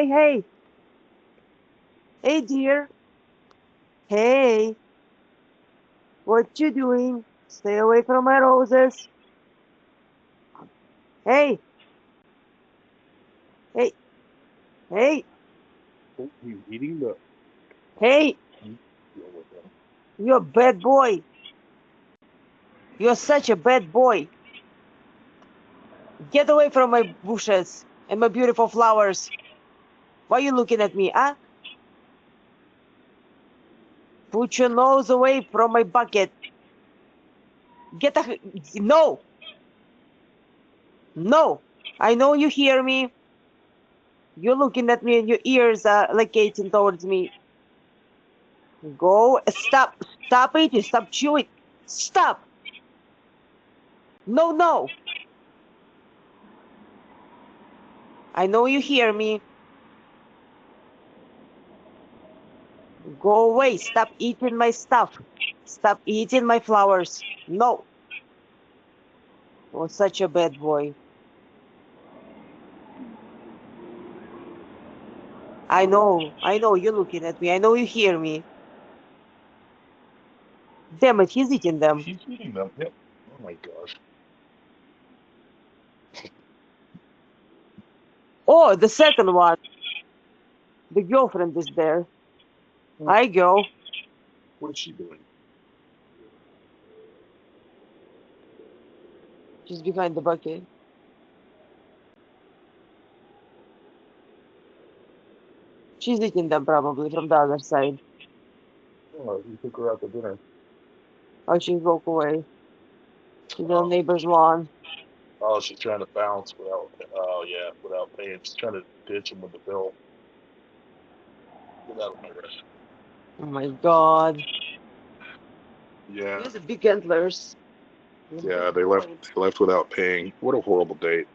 hey. Hey, dear. Hey. What you doing? Stay away from my roses. Hey. Hey. Hey. Oh, he's eating the. Hey. Deal with him. You're a bad boy. You're such a bad boy. Get away from my bushes and my beautiful flowers. Why are you looking at me, huh? Put your nose away from my bucket. Get a... No! No! I know you hear me. You're looking at me and your ears are locating towards me. Go. Stop. Stop eating. Stop chewing. Stop. No, no. I know you hear me. Go away. Stop eating my stuff. Stop eating my flowers. No. You're such a bad boy. I know. I know you're looking at me. I know you hear me. Damn it, he's eating them. He's eating them. Yep. Oh my gosh. Oh, the second one. The girlfriend is there. What Hi, girl. is she doing? She's behind the bucket. She's eating them probably from the other side. Oh, he took her out to dinner. Oh, she walk away to the Oh, neighbor's lawn. oh, she's trying to bounce without. Oh yeah, without paying. She's trying to ditch him with the bill. Get out of my restaurant. Oh my god. He Yeah, has a big antlers. yeah. They left. They left without paying. What a horrible date.